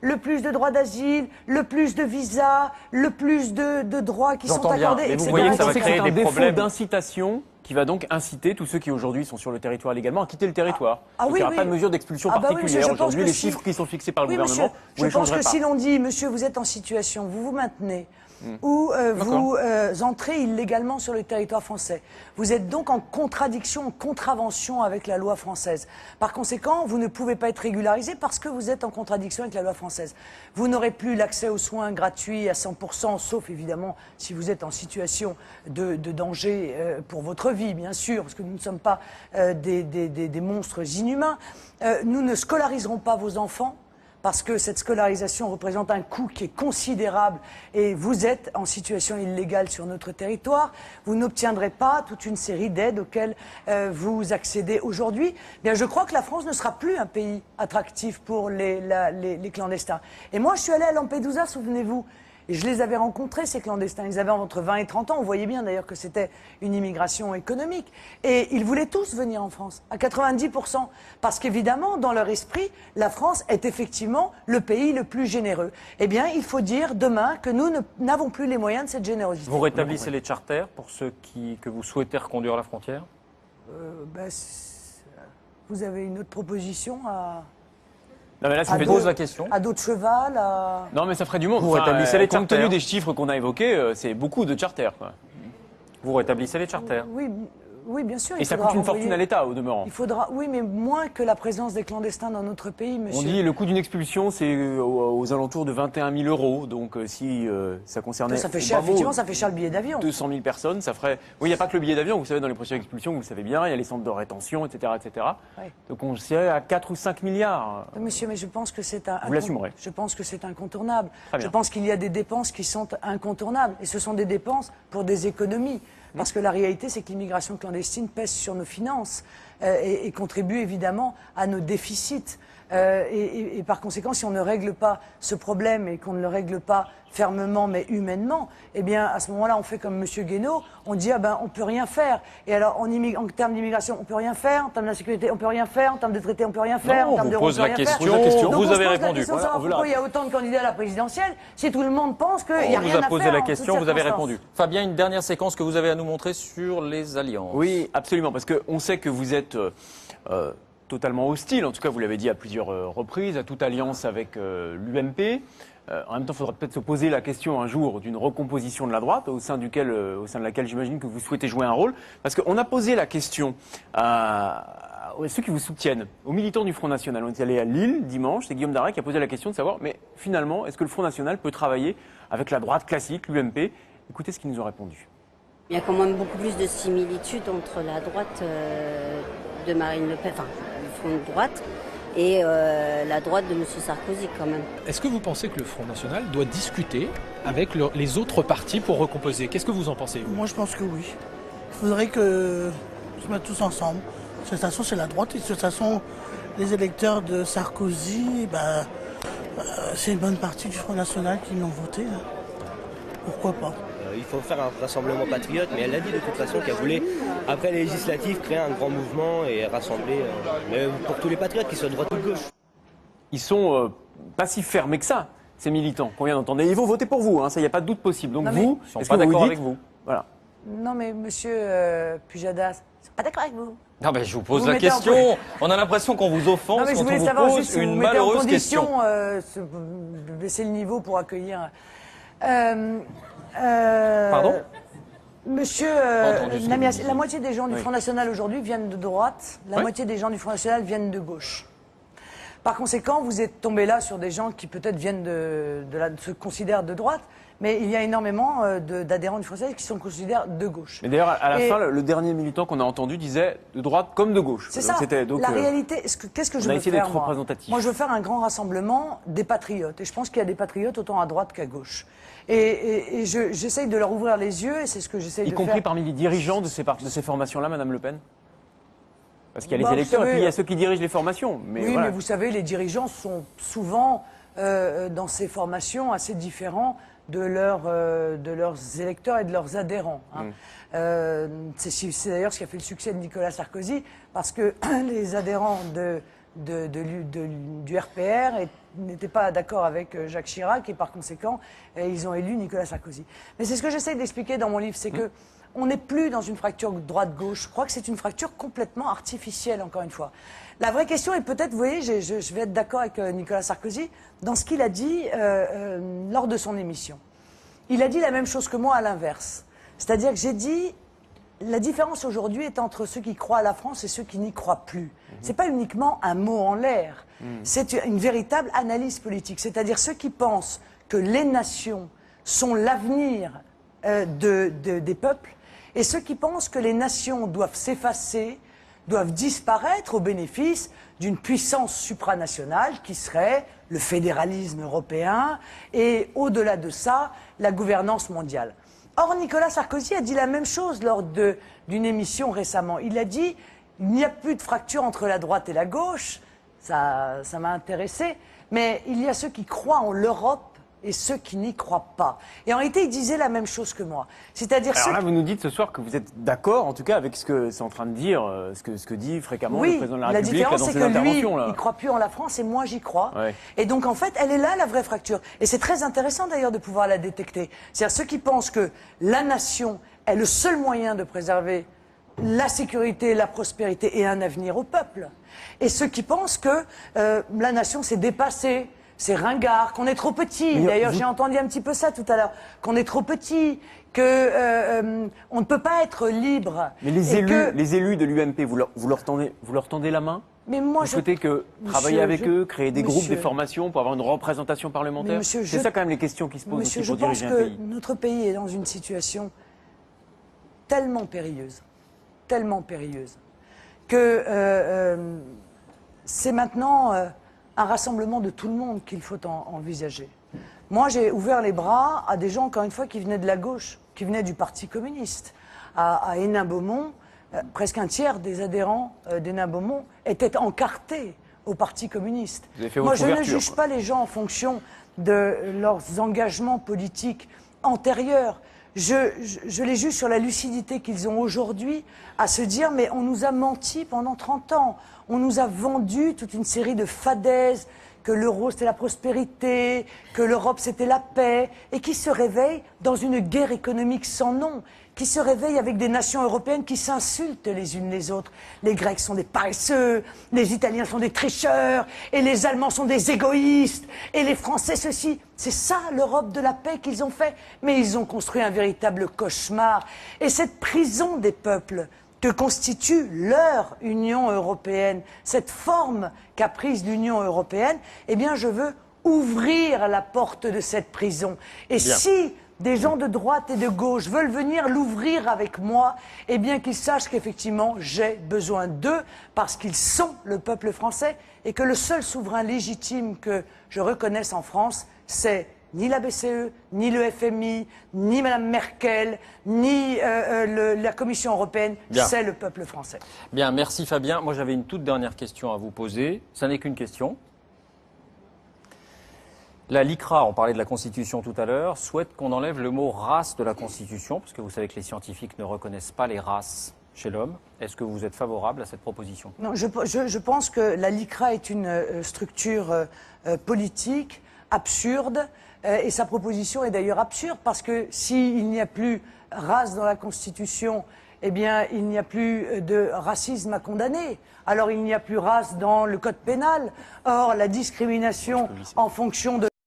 le plus de droits d'asile, le plus de visas, le plus de droits qui sont accordés, mais vous etc. voyez que ça va C'est créer un des défaut problèmes d'incitation qui va donc inciter tous ceux qui aujourd'hui sont sur le territoire illégalement à quitter le territoire. Donc oui, il n'y aura oui. pas de mesure d'expulsion Ah bah oui, particulière. je pense Aujourd'hui, que les si- chiffres qui sont fixés par le Oui, gouvernement, monsieur, vous les je pense changerez que pas. si l'on dit, monsieur, vous êtes en situation, vous vous maintenez, ou vous entrez illégalement sur le territoire français, vous êtes donc en contradiction, en contravention avec la loi française. Par conséquent, vous ne pouvez pas être régularisé parce que vous êtes en contradiction avec la loi française. Vous n'aurez plus l'accès aux soins gratuits à 100%, sauf évidemment si vous êtes en situation de danger pour votre vie, bien sûr, parce que nous ne sommes pas des monstres inhumains. Nous ne scolariserons pas vos enfants, parce que cette scolarisation représente un coût qui est considérable et vous êtes en situation illégale sur notre territoire. Vous n'obtiendrez pas toute une série d'aides auxquelles vous accédez aujourd'hui. Bien, je crois que la France ne sera plus un pays attractif pour les clandestins. Et moi, je suis allée à Lampedusa, souvenez-vous. Et je les avais rencontrés, ces clandestins. Ils avaient entre 20 et 30 ans. On voyait bien d'ailleurs que c'était une immigration économique. Et ils voulaient tous venir en France, à 90%. Parce qu'évidemment, dans leur esprit, la France est effectivement le pays le plus généreux. Eh bien, il faut dire demain que nous n'avons plus les moyens de cette générosité. Vous rétablissez les charters pour ceux que vous souhaitez reconduire à la frontière? Vous avez une autre proposition à... Non, mais là, Je pose la question. À dos de cheval, à... Non, mais ça ferait du monde. Vous rétablissez les compte tenu charters. des chiffres qu'on a évoqués, c'est beaucoup de charters, quoi. Vous rétablissez les charters? Oui, bien sûr. Et ça coûte une fortune à l'État, au demeurant. Il faudra, oui, mais moins que la présence des clandestins dans notre pays, monsieur. On dit le coût d'une expulsion, c'est aux alentours de 21 000 euros. Donc si ça concernait Ça fait cher, effectivement, ça fait cher le billet d'avion. 200 000 personnes, ça ferait... Oui, il n'y a pas que le billet d'avion, vous savez, dans les procédures d'expulsion, vous le savez bien, il y a les centres de rétention, etc. etc. Oui. Donc on serait à 4 ou 5 milliards. Monsieur, mais je pense que c'est un... Vous l'assumerez. Je pense que c'est incontournable. Très bien. Je pense qu'il y a des dépenses qui sont incontournables. Et ce sont des dépenses pour des économies. Parce que la réalité, c'est que l'immigration clandestine pèse sur nos finances et contribue évidemment à nos déficits. Et par conséquent, si on ne règle pas ce problème et qu'on ne le règle pas fermement mais humainement, eh bien à ce moment-là, on fait comme M. Guénaud, on dit on peut rien faire. Et alors en termes d'immigration, on peut rien faire, en termes d'insécurité, on peut rien faire, en termes de traité, on peut rien faire, en termes de vous pose la rien faire. question, Donc, vous on avez se pose la répondu. question de savoir pourquoi il y a autant de candidats à la présidentielle si tout le monde pense qu'il n'y a On rien vous à a posé faire la en question, toutes vous avez circonstances. répondu. Fabien, une dernière séquence que vous avez à nous montrer sur les alliances. Oui, absolument, parce qu'on sait que vous êtes totalement hostile, en tout cas vous l'avez dit à plusieurs reprises, à toute alliance avec l'UMP. En même temps, il faudra peut-être se poser la question un jour d'une recomposition de la droite, au sein de laquelle j'imagine que vous souhaitez jouer un rôle. Parce qu'on a posé la question à ceux qui vous soutiennent, aux militants du Front National. On est allé à Lille dimanche, c'est Guillaume Darret qui a posé la question de savoir, mais finalement, est-ce que le Front National peut travailler avec la droite classique, l'UMP? Écoutez ce qu'ils nous ont répondu. Il y a quand même beaucoup plus de similitudes entre la droite de Marine Le Pen, enfin, le Front de droite, et la droite de M. Sarkozy quand même. Est-ce que vous pensez que le Front National doit discuter avec les autres partis pour recomposer? Qu'est-ce que vous en pensez, vous? Moi, je pense que oui. Il faudrait que se mettent tous ensemble. De toute façon, c'est la droite. Et de toute façon, les électeurs de Sarkozy, c'est une bonne partie du Front National qui l'ont voté. Pourquoi pas? Il faut faire un rassemblement patriote, mais elle a dit de toute façon qu'elle voulait, après les législatives, créer un grand mouvement et rassembler, mais pour tous les patriotes, qu'ils soient de droite ou de gauche. Ils sont pas si fermés que ça, ces militants qu'on vient d'entendre. Et ils vont voter pour vous, hein, ça, il n'y a pas de doute possible. Donc Non, vous, Ils sont est-ce pas que d'accord dites- avec vous. Voilà. Non mais monsieur Pujadas, je suis pas d'accord avec vous. Non, mais je vous pose Vous la mettez en question. On a l'impression qu'on vous offense Non mais je quand on voulais vous savoir pose juste si vous une mettez en malheureuse question. condition baisser le niveau pour accueillir... Pardon? Monsieur entendu ce que Namias, vous dites. la moitié des gens du Front National aujourd'hui viennent de droite, la Oui. moitié des gens du Front National viennent de gauche. Par conséquent, vous êtes tombé là sur des gens qui peut-être viennent se considèrent de droite, mais il y a énormément d'adhérents du Front National qui se considèrent de gauche. Mais d'ailleurs, à la Et- fin, le dernier militant qu'on a entendu disait de droite comme de gauche. C'est Donc, ça. donc, la réalité, qu'est-ce que je on a veux essayé faire, d'être moi représentatif. Moi, je veux faire un grand rassemblement des patriotes. Et je pense qu'il y a des patriotes autant à droite qu'à gauche. Et j'essaye de leur ouvrir les yeux, et c'est ce que j'essaye de y faire. compris parmi les dirigeants de ces formations-là, Madame Le Pen? Parce qu'il y a les Vous électeurs et savez- puis il y a ceux qui dirigent les formations. Mais Oui, voilà. mais vous savez, les dirigeants sont souvent dans ces formations assez différents de leurs électeurs et de leurs adhérents. Hein. C'est d'ailleurs ce qui a fait le succès de Nicolas Sarkozy, parce que les adhérents du RPR n'étaient pas d'accord avec Jacques Chirac et par conséquent, ils ont élu Nicolas Sarkozy. Mais c'est ce que j'essaie d'expliquer dans mon livre, c'est que on n'est plus dans une fracture droite-gauche. Je crois que c'est une fracture complètement artificielle, encore une fois. La vraie question est peut-être, vous voyez, je vais être d'accord avec Nicolas Sarkozy dans ce qu'il a dit lors de son émission. Il a dit la même chose que moi à l'inverse. C'est-à-dire que j'ai dit, la différence aujourd'hui est entre ceux qui croient à la France et ceux qui n'y croient plus. C'est pas uniquement un mot en l'air. C'est une véritable analyse politique. C'est-à-dire ceux qui pensent que les nations sont l'avenir des peuples et ceux qui pensent que les nations doivent s'effacer, doivent disparaître au bénéfice d'une puissance supranationale qui serait le fédéralisme européen et, au-delà de ça, la gouvernance mondiale. Or, Nicolas Sarkozy a dit la même chose lors d'une émission récemment. Il a dit « il n'y a plus de fracture entre la droite et la gauche ». Ça m'a intéressé. Mais il y a ceux qui croient en l'Europe et ceux qui n'y croient pas. Et en réalité, il disait la même chose que moi. C'est-à-dire Alors là, vous nous dites ce soir que vous êtes d'accord, en tout cas, avec ce que c'est en train de dire, ce que dit fréquemment le président de la République dans ses interventions. Oui, la différence, c'est que lui, il ne croit plus en la France et moi, j'y crois. Ouais. Et donc, en fait, elle est là, la vraie fracture. Et c'est très intéressant, d'ailleurs, de pouvoir la détecter. C'est-à-dire ceux qui pensent que la nation est le seul moyen de préserver la sécurité, la prospérité et un avenir au peuple. Et ceux qui pensent que la nation s'est dépassée, c'est ringard, qu'on est trop petit. D'ailleurs, j'ai entendu un petit peu ça tout à l'heure, qu'on est trop petit, que on ne peut pas être libre. Mais les élus de l'UMP, vous leur tendez la main? Mais moi, vous souhaitez travailler avec eux, créer des groupes, des formations pour avoir une représentation parlementaire? C'est ça quand même les questions qui se posent aussi pour diriger un pays. Je pense que notre pays est dans une situation tellement périlleuse, que c'est maintenant un rassemblement de tout le monde qu'il faut envisager. Moi, j'ai ouvert les bras à des gens, encore une fois, qui venaient de la gauche, qui venaient du Parti communiste. À Hénin-Beaumont, presque un tiers des adhérents d'Hénin-Beaumont étaient encartés au Parti communiste. Moi, je ne juge pas les gens en fonction de leurs engagements politiques antérieurs. Je les juge sur la lucidité qu'ils ont aujourd'hui à se dire mais on nous a menti pendant 30 ans, on nous a vendu toute une série de fadaises, que l'euro c'était la prospérité, que l'Europe c'était la paix, et qui se réveillent dans une guerre économique sans nom, qui se réveillent avec des nations européennes qui s'insultent les unes les autres. Les Grecs sont des paresseux, les Italiens sont des tricheurs, et les Allemands sont des égoïstes, et les Français ceci. C'est ça l'Europe de la paix qu'ils ont fait. Mais ils ont construit un véritable cauchemar. Et cette prison des peuples que constitue leur Union européenne, cette forme qu'a prise l'Union européenne, eh bien je veux ouvrir la porte de cette prison. Et si des gens de droite et de gauche veulent venir l'ouvrir avec moi, eh bien qu'ils sachent qu'effectivement j'ai besoin d'eux parce qu'ils sont le peuple français et que le seul souverain légitime que je reconnaisse en France, c'est ni la BCE, ni le FMI, ni Mme Merkel, ni la Commission européenne, c'est le peuple français. Bien, merci Fabien. Moi j'avais une toute dernière question à vous poser. Ça n'est qu'une question. La LICRA, on parlait de la Constitution tout à l'heure, souhaite qu'on enlève le mot race de la Constitution, parce que vous savez que les scientifiques ne reconnaissent pas les races chez l'homme. Est-ce que vous êtes favorable à cette proposition? Non, je pense que la LICRA est une structure politique absurde, et sa proposition est d'ailleurs absurde, parce que s'il n'y a plus race dans la Constitution, eh bien, il n'y a plus de racisme à condamner. Alors, il n'y a plus race dans le code pénal. Or, la discrimination en fonction de